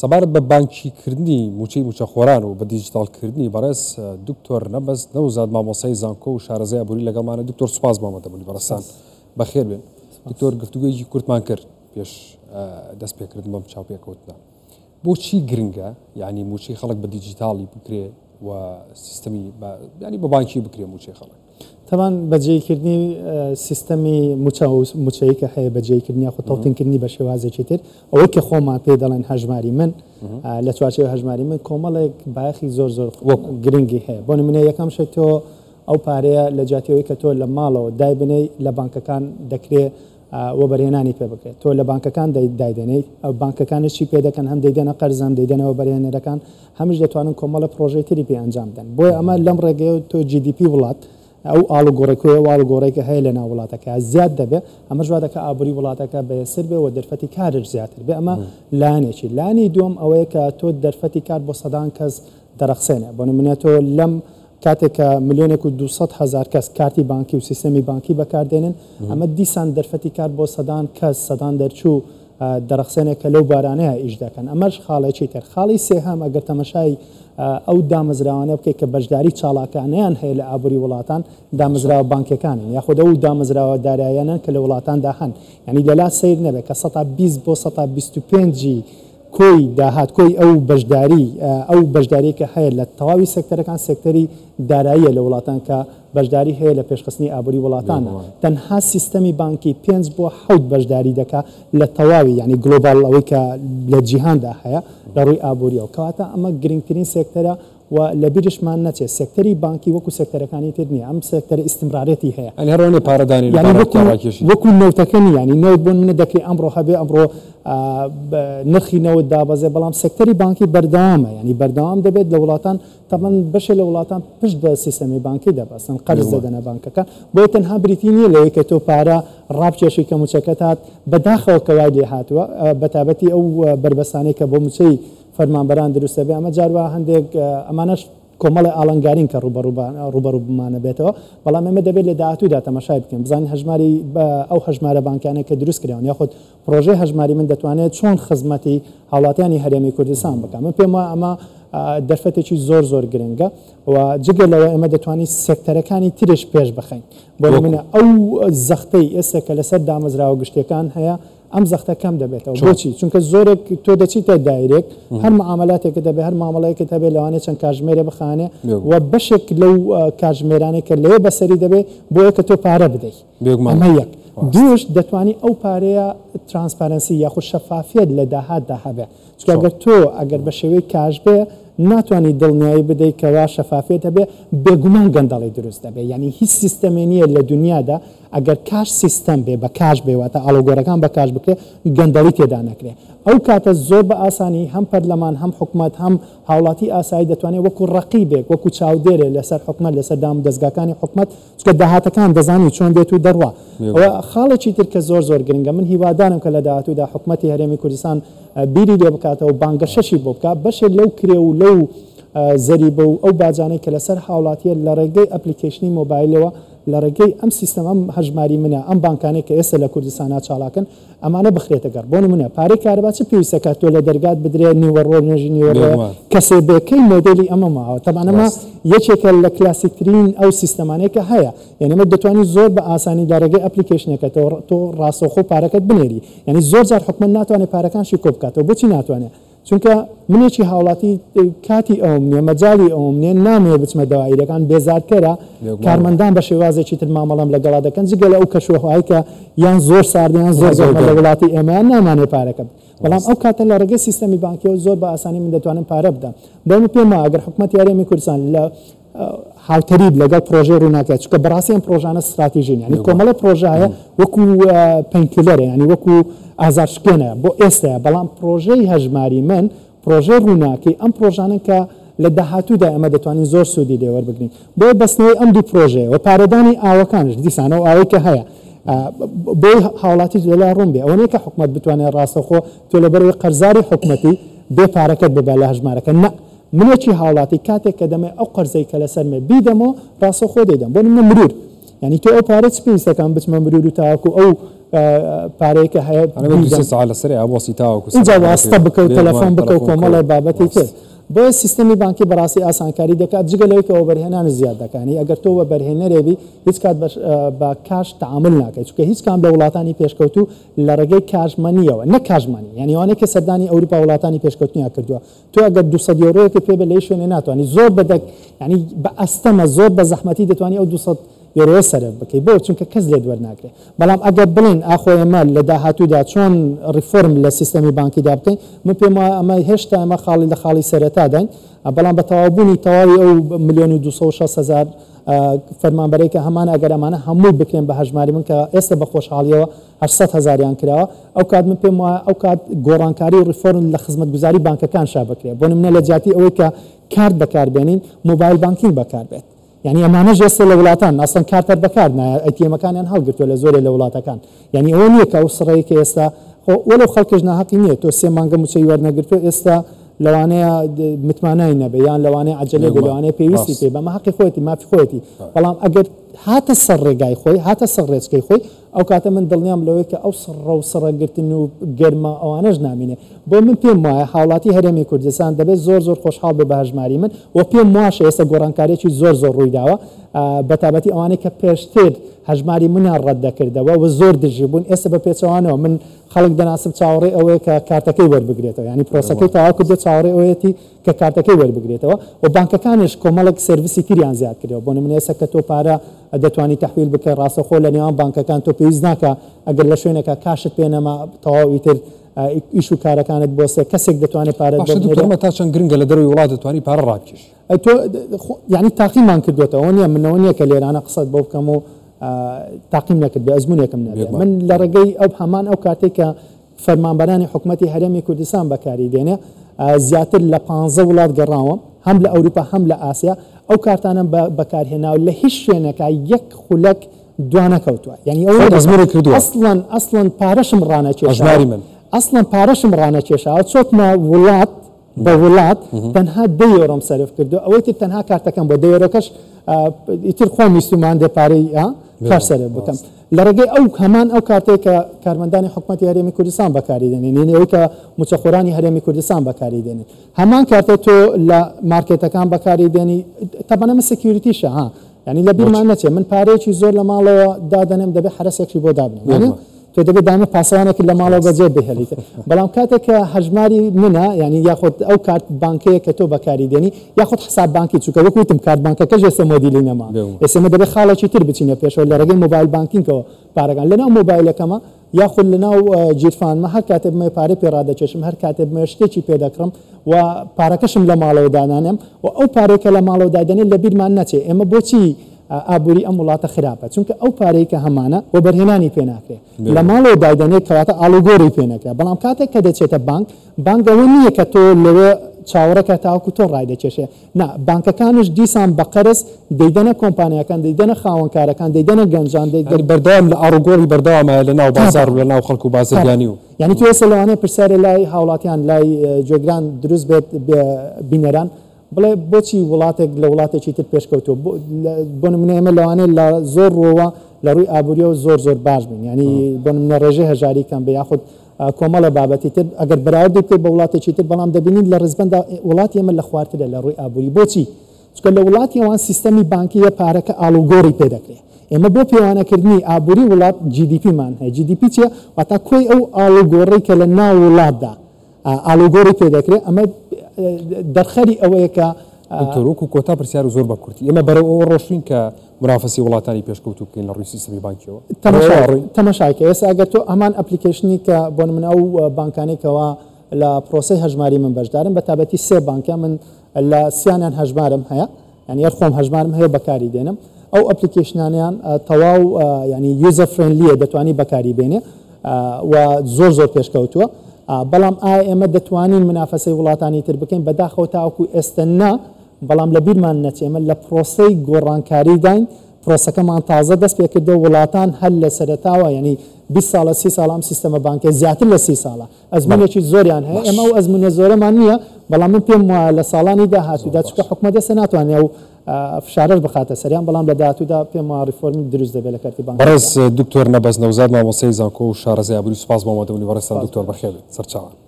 سەبارەت بە بانکیکردنی موچەی موچەخۆران و بە دیجیتالکردنی بەڕێز دکتۆر نەبەست نەوزاد مامۆسای زانکۆ و شارەزای ئابووری لەگەڵمانە. دکتۆر سوپاس بۆمەدەبوونی بەڕێستان بەخێر بێن. دکتۆر گفتوگویەکی کورتمان کرد پێش دەست پێکردن بەم چاوپێکەوتنە. بۆچی گرنگە یعنی موچەی خەڵک بە دیجیتاڵی بکرێ و سیستەمی ینی بە بانکی بکرێ موچەی خەڵک؟ طبعا بەجێکردنی سیستەمی موچەیە کە هەیە بەجێکردنی خۆ تەوتینکردنی بە شێوازێکی تر ئەوەی کە خۆمان پێ دەڵێن هەژماری من لە چوارچێوە هەژماری من کۆمەڵێک بایەخی زۆر گرنگی هەیە. بۆ نمونە یەکەم شێت تۆ ئەو پارەیە لە جاتیەوەی کە تۆ لە ماڵەوە دای بنەی لە بانکەکان دەکرێت وەبەرهێنانی پێ بکرێت. تۆ لە بانکەکان دایدەنەی ئەو بانکەکانشی پێ دەکەن هەم دەیدەنە قەرزان دەیدەنەوە بەرهێنەرەکان هەمیش دەتوانن کۆمەڵە پرۆژەی تری پێ ئەنجام بدەن. بۆیە ئەمە لەم ڕێگەیە تۆ GDP وڵات ئەو ئاڵوگۆڕێکۆیە واڵگۆڕێکە هەیە لە ناو وڵاتەکە زیاد دەبێت ئەمە ژوا دەکە ئابووری وڵاتەکە بەسەر بێ و دەرفەتی کارش زیاتر بێ. ئەمە لایەنێکی لانی دوم ئەوەیە کە تۆ دەرفەتی کار بۆ سەدان کەس دەرەخسێنێ. بۆ نمونە تۆ لەم کاتێک کە 1,200,000 کەس کارتی بانکی و سیستەمی بانکی بەکاردێنن ئەمە دیسان دەرفەتی کار بۆ سەدان کەس سەدان دەرچوو دەرەخسێنێک کە لەو بارانەیە ئیش دەکەن. ئەمەش خاڵێکی تر. خاڵی سێهەم ئەگەر تەمەشای ئەو دامەزراوانە بکەیت کە بەشداری چاڵاکانیان هەیە لە ئابووری وڵاتان دامەزراوە بانکەکانن یاخود ئەو دامەزراوە دارایانن کە لە وڵاتاندا هەن ینی لەلا سیر نەبێت کە 120 بۆ 125 کۆی داهات کۆی ئەو بەشداری کە هەیە لە تەواوی سێکتەرەکان سێکتەری داراییە لە وڵاتان کە بەشداری هەیە لە پێشخستنی ئابووری وڵاتانە. تەنها سیستەمی بانکی 5 بۆ 7 بەشداری دەکات لە تەواوی ینی گلۆبال ئەوەی کە لە جیهاندا هەیە لە ڕووی ئابووریەوە کەواتە ئەمە گرنگترین سێکتەرە و لە بیرشمان نەچێت سێکتەری بانکی وەکو سێکتەرەکانی تر نییە ئەم سێکتەر ئیستمرارەتی هەیە هەرۆنی پارەدانی وەکو نەوتەکەنی ینی نەوت بۆن منە دەکرێت ئەمڕۆ هەبێ ئەمڕۆ نرخی نەوت دابەزێ بەڵام سێکتەری بانکی بەردەوامە ینی بەردەوام دەبێت لە وڵاتان تەمەەن بەشێ لە وڵاتان پشت بە سیستەمی بانکی دەبەستن قەرز دەدەنە بانکەکان بۆی تەنها بریتی نییە لەوەی کە تۆ پارە ڕابکێشی کە موچەکەت هات بەداخەوە کەوای لێ هاتووە بەتابەتی ئەو بربەسانەی کە بۆ موچەی فەرمانبەران دروستە بێ ئەمە جاروا هەندێک ئەمانەش کۆمەڵی ئاڵنگارین کە ڕوبەڕوو بمانە بێتەوە بەڵام ئێمە دەبێت لە داهاتوودا تەماشای بکەین بزانین هەژماری ئەو هەژمارە بانکانە کە دروست کراون یاخود پرۆژەی هەژماری من دەتوانێت چۆن خزمەتی هاوڵاتیانی هەرێمی کوردستان بکەم. من پێم وایە ئەمە دەرفەتێکی زۆر گرنگە و جگە لەوە ئێمە دەتوانین سێکتەرەکانی ترش پێش بخەین. بۆ منە ئەو زەختەی ئێستا کە لەسەر دامەزراوە گشتەکان هەیە ئەم زەختە کەم دەبێتەوە. بۆچی؟ چونکە زۆرێک تۆ دەچیتە دایرێک هەر معاملاتێکە دەبێت هەر مامەڵەیەکت هەبێت لەوانەیە چەند کاژمێرە بخانێ و بەشێک لەو کاژمێرانێک کە لەوێ بەسەری دەبێت بۆیە کە تۆ پارە بدەیت. ئەمە یەک. دووش دەتوانی ئەو پارەیە ترانسپارەنسی یاخود شەفافیت لە داهاتدا هەبێت. چونکە ئەگەر تۆ ئەگەر بە شێوەی کاژ بێ ناتوانانی دڵنیایی بدەیت کەوا شەفافیت هەبێ بێگومان گەندەڵی دروست دەبێت. ینی هیچ سیستەمێ نییە لە دنیادا ئەگەر کاش سیستەم بێ بە کاش بێواتە ئاڵۆگۆڕەکان بە کاش بکرێت گەندەڵی تێدا نەکرێت. ئەو کاتە زۆر بە ئاسانی هەم پەرلەمان هەم حکومەت هەم هاوڵاتی ئاسایی دەتوانێت وەکو ڕەقیبێک وەکو چاودێرێ لەسەر حکومەت لەسەر دام دەستگاکانی حکومەت چکە داهاتەکان دەزانی چۆن دێت و دەڕوا. ئەوە خاڵێکی تر کە زۆر گرنگە. من هیوادارم کە لە داهاتوودا حکومەتی هەرێمی کوردستان بیری لێ بکاتەوە بانگەشەشی بۆ بکات بەشێک لەو کرێ و لەو زەریبە و ئەو باجانەی کە لەسەر هاوڵاتیە لە ڕێگەی ئەپلیکیشنی مۆبایلەوە لە ڕێگەی ئەم سیستەم ئەم هەژماری منە ئەم بانکانێک کە ئێستا لە کوردستانە چاڵاکن ئەمانە بخرێتە گەڕ. بۆ نمونە پارەی کارەبا چ پێویستەکە تۆ لە دەرگات بدرێت نیوەڕۆ نوێژی نیوەڕۆ کەسێبەکەی مۆدلی ئەمە ماوە تەبان ئەمە یەکێکە لە کلاسیکترین ئەو سیستەمانەیە کە هەیە یعنی ئەمە دەتوانانی زۆر بە ئاسانی لە ڕێگەی ئەپلیکیشنەکە تۆ ڕاستەوخۆ پارەکەت بنێری یعنی زۆر جار حکومەت ناتوانێت پارەکانشی کۆ بکاتەوە. بۆچی ناتوانێت؟ چونکە منێکی هاوڵاتی کاتی ئەوم نییە مەجای ئەوم نیە نامەوێت بچمە داواییەکان بێزارکەرە کارمەندان بە شێوازێکی تر مامەڵام لەگەڵا دەکەن جگە لە ئەو کەشوهایی کە یان زۆر ساردیان زۆر لە وڵاتی ئێمەیان نامانێت پارەکە بەڵام ئەو کاتە لە ڕێگەی سیستەمی بانکیەوە زۆر بە ئاسانی من دەتوانم پارە بدەم. بەمە پێم وایە ئەگەر حکومەتی هەرێمی کوردستان لە هاوتەریب لەگەڵ پرۆژەی ڕووناکات چونکە بەڕاستیان پرۆژانە استراتیژین ینی کۆمەڵە پرۆژە هەیە وەکو پەنکیلەرە ینی وەکو ئازارشکێنە بۆ ئێستاە بەڵام پرۆژەی هەژماری من پرۆژەی ڕووناکی ئەم پرۆژانن کە لە داهاتوودا ئەمە دەتوانین زۆر سوودی لێوەربگرین. بۆ بەستنەوەی ئەم دوو پرۆژەیە و پارەدانی ئاوەکانش دیسانە و ئاوەی کە هەیە بۆی هاوڵاتی لەلا ڕوون بێ ئەوە نیە کە حکومەت بتوانێت ڕاستەخۆ تۆ لەبەرەوەی قەرزاری حکومەتی بێ پارەکەت ببە لە هەژمارەکە نە منێکی هاوڵاتی کاتێک کە دەمێ ئەو قەرزەی کە لەسەرمێ بیدەمەوە ڕاستەخۆ دەیدەم بۆ منە مرور ینی تۆ ئەو پارە چ پێویستەکان بچمە مرور و تاواکو ئەو پارەیەکە هەیە ساعت لەسەر وەسیتاوە اینجا واستە بکە و تەلەفۆن بکە و کۆمەڵی بابەتی تر بۆیە سیستەمی بانکی بەڕاستی ئاسانکاری دەکات جگە لەوەیەوە بەرهێنان زیاد دەکانی ئەگەر تۆ بەرهێنەرێبی هیچ کات بە کاش تعامل ناکەیت چونکە هیچ کام لە وڵاتانی پێشکەوتو لە ڕێگەی کاژمەنیەوە نە کاژمانی یعنی ئەوانەیە کە سەردانی ئەوروپا وڵاتانی پێشکەوتنیان کردووە تۆ ئەگەر 200 یۆرۆیەکە پێ بە لەی شوێنێ ناتوانانی زۆر بەدەک ینی بە ئەستەمە زۆر بە زەحمەتی دەتوانانی ئەو 200 یۆرۆ سەرف بکەیت بۆ چونکە کەس لێ دووەرناکرێت بەڵام ئەگەر بڵێن ئاخۆ ئێمە لە داهاتوودا چۆن ریفۆرم لە سیستەمی بانکیدا بکەین من پێم وایە ئەمە هێشتا ئەمە خاڵی لە خاڵی سەرەتا داین بەڵام بە تەواوبوونی تەواوی ئەو 1,260,000 فەرمانبەرێکە هەمان ئەگەر ئەمانە هەموو بکرێن بە هەژماری من کە ئێستا بە خۆشحاڵیەوە 800,000یان کراوە ئەو کات من پێم وایە ئەو کات گۆڕانکاری و ریفۆرم لە خزمەتگوزاری بانکەکان شا بکرێت بۆ نمونە لە جیاتی ئەوەی کە کارت بەکاربێنین موبایل بانکینگ بەکاربێت یعنی ئەمانە ژێستە لە وڵاتان ئەسڵەن کارتەر بەکار نایە ئەیتیەمەکانیان هەڵگرتووە لە زۆرێ لە وڵاتەکان یعنی ئەوە نییە کە ئەو سڕەیەکە ئێستا وەلو خەڵکیش ناحەقی نییە تۆ 3 مانگە موچەی وەرنەگرتووە ئێستا لەوانەیە متمانای نەبێ یان لەوانەیە عەجەلێ بێ لەوانەیە پێویستی پێ بەمە حەقی خۆیەتی مافی خۆیەتی بەڵام ئەگەر هاتە سەر ڕێگای خۆی هاتە سەر ڕێچکەی خۆی ئەو کاتە من دڵنیام لەوەی کە ئەو سڕە و سڕەگرتن و گەرمە ئەوانەش نامینێ بۆ من پێم وایە هاوڵاتی هەرێمی کوردستان دەبێت زۆر خۆشحاڵ بێ بە هەژماری من و پێم واشە ئێستا گۆڕانکاریێکی زۆر ڕوویداوە بەتابەتی ئەوانەی کە پێشتر هەژماری منیان ڕەت دەکردەوە و زۆر دژی بوون ئێستا بە پێچەوانەوە من خەڵک دەناسم چاوەڕێ ئەوەیە کە کارتەکەی وەربگرێتەوە ینی پرۆسەکەی تەواو کردو چاوەڕێ ئەوەیەتی کە کارتەکەی وەربگرێتەوە و بانکەکانش کۆمەڵک سرویسی تریان زیاد کردەوە بۆ نمونە ئێستا کە تۆ پارە دەتوانی تەحویل بکە ڕاستەخۆ لە نێوان بانکەکان تۆ پێویست ناکە ئەگەر لە شوێنێکە کاشت پێ نەما تەواوی تر ئیش و کارەکانت بۆسێ کەسێک دەتوانێت پارە تا چەند گرنگە لە دەروی وڵات دەتوانی پارە ڕابکەش تۆ ینی تاقیمان کردوێتەوە نییە منەوە نییە کە لێرانە قسەت بۆ بکەم و تاقیم نەکرد بە ئەزمونێکم نەبێت من لە ڕێگەی ئەو هەمان ئەو کاتێک کە فەرمانبەرانی حکوومەتی هەرێمی کوردستان بەکاری دێنێ زیاتر لە 15 وڵات گەڕاوە هەم لە ئەوروپا هەم لە ئاسیا ئەو کارتانە بەکارهێناوە لە هیچ شوێنەکە یەک خولەک دوانەکەوتووە ینی ئەسڵەن پارەشم ڕانەکێشاوە ئەسڵەن پارەشم ڕانەکێشاوە چۆتمە وڵات بە وڵات تەنها 2 یۆرۆم سەرف کردو ئەوەی تر تەنها کارتەکەم بۆ 2 یۆرۆکەش ئیتر خۆم ویستومان دێ پارەی کار سەرف بکەم لە ڕێگەی ئەو هەمان ئەو کارتێک کە کارمەندانی حکوومەتی هەرێمی کوردستان بەکاری دێنێن یعنی ئەوەی کە موچەخۆرانی هەرێمی کوردستان بەکاری دێنێن هەمان کارتە تۆ لە مارکێتەکان بەکاری دێنی تەبەنەمە سکیوریتیشە ها ینی لە بیرمان نەچێت من پارەیەکی زۆر لە ماڵەوە دادەنێم دەبێت حرەسێکی بۆ دابنێ تۆ دەبێت دامە پاسەوانێکی لە ماڵەوە بەجێ بهێڵیت بەڵام کاتێک کە هەژماری منە ینی یاخود ئەو کارت بانکەیە کە تۆ بەکاری دێنی یاخود حساب بانکی چووکە وەکوتم کارت بانکەکەش ئێستا مۆدیلی نەما ئێستا دەبێت خاڵێکی تر بچینە پێشەوە لە ڕێگەی موبایل بانکینگەوە پارەکان لەناو مۆبایلەکەمە یاخود لەناو جیرفانمە هەر کاتێ بمە پارەی پێڕادەکێشم هەر کاتێ بمە شتێکی پێدەکڕم و پارەکەشم لە ماڵەوە دانانێم و ئەو پارێکە لە ماڵەوە دادەنێت لە بیرمان نەچێت ئێمە بۆچی ئابووری ئەم وڵاتە خراپە چونکە ئەو پارەی کە هەمانە بۆ بەرهێنانی پێ ناکرێت لە ماڵەوە دادەنێت کەواتە ئالوگۆڕی پێ نەکرێت بەڵام کاتێک کە دەچێتە بانکەوە نییە کە تۆ لەوێ چاوەڕەکە تاوەکو تۆ ڕای دەکێشێ نا بانکەکانش دیسان بە قەرز دەیدەنە کۆمپانیەکان دەیدەنە خاوەنکارەکان دەیدەنە گەنجان بەردەوام لە ئاڕوگۆڕی بەردەوامە لە ناو بازار و لە ناو خەڵک و بازرگانی و یعنی تو ێستا لەوانەیە پرسیارە لای هاوڵاتیان لای جێگران دروست بێت بینەران بڵێ بۆچی وڵاتێک لە وڵاتێکی تر پێشکەوتووە بۆ نمونە ئێمە لەوانەیە لە زۆر ڕۆوە لە ڕووی ئابووریەوە زۆر باش بن ینی بۆ نمونە ڕێژەی هەژاریکەم بە یاخود کۆمەڵە بابەتی تر ئەگەر بەراورد بکەیت بە وڵاتێکی تر بەڵام دەبینین لە ڕزبەندا وڵاتی ئێمە لە خوارترە لە ڕووی ئابووری بۆچی چونکە لە وڵاتی ئەوان سیستەمی بانکیە پارەکە ئالوگۆڕی پێ دەکرێت ئێمە بۆ پێوانەکردنی ئابووری وڵات GDP مان هەیە GDP چیە واتە کۆی ئەو ئالوگۆڕی کە لە ناو وڵاتدا ئالوگۆڕی پێ دەکرێت ئەمە دەرخەری ئەوەیە کە تۆرۆک و کۆتا پرسیار و زۆر بە کورتی ئێمە بەرەو ئەوە ڕۆشتین کە منافەسی وڵاتانی پێشکەوتوو بکەین لە ڕووی سیستەمی بانکیەوە تەماشاکە ئێستا ئەگەر تۆ ئەمان ئەپلیکیشنی کە بۆ نمونە ئەو بانکانێکەوە لە پرۆسەی هەژماری من بەشدارم بە تابەتی 3 بانکە من لە سییانیان هەژمارم هەیە ینی هەر خۆم هەژمارم هەیە بەکاری دێنم ئەو ئەپلیکیشنانیان تەواو ینی یوزەر فرێندلیە دەتوانی بەکاری بێنێ و زۆر پێشکەوتووە بەڵام ئایا ئێمە دەتوانین منافەسەی وڵاتانی تر بکەین بەداخەوە تاوەکو ئێستا نا بەڵام لە بیرمان نەچێمە لە پرۆسەی گۆڕانکاری داین پرۆسەکەمان تازە دەست پێ کردو وڵاتان هەل لە سەرەتاوە ینی 20 ساڵە 30 ساڵ ئەم سیستەمە بانکە زیاتر لە 30 ساڵە ئەزمونێکی زۆریان هەیە ئێمە و ئەزمونە زۆرەمان نییە بەڵام من پێم وایە لە ساڵانی داهاتوودا چونکە حکومەت ئێستا ناتوانێت و فشارەش بخاتە سەریان بەڵام لە داهاتوودا پێما ریفۆرمی دروست دەبێت لە کارتی بانک. بەڕێز دکتۆر نەبەست نەوزاد مامۆستای زانکۆ و شارەزای ئابووری سوپاس بۆ ئەمەدەبوونی بەڕێستان دکتۆر بەخێر بێت سەرچاوان.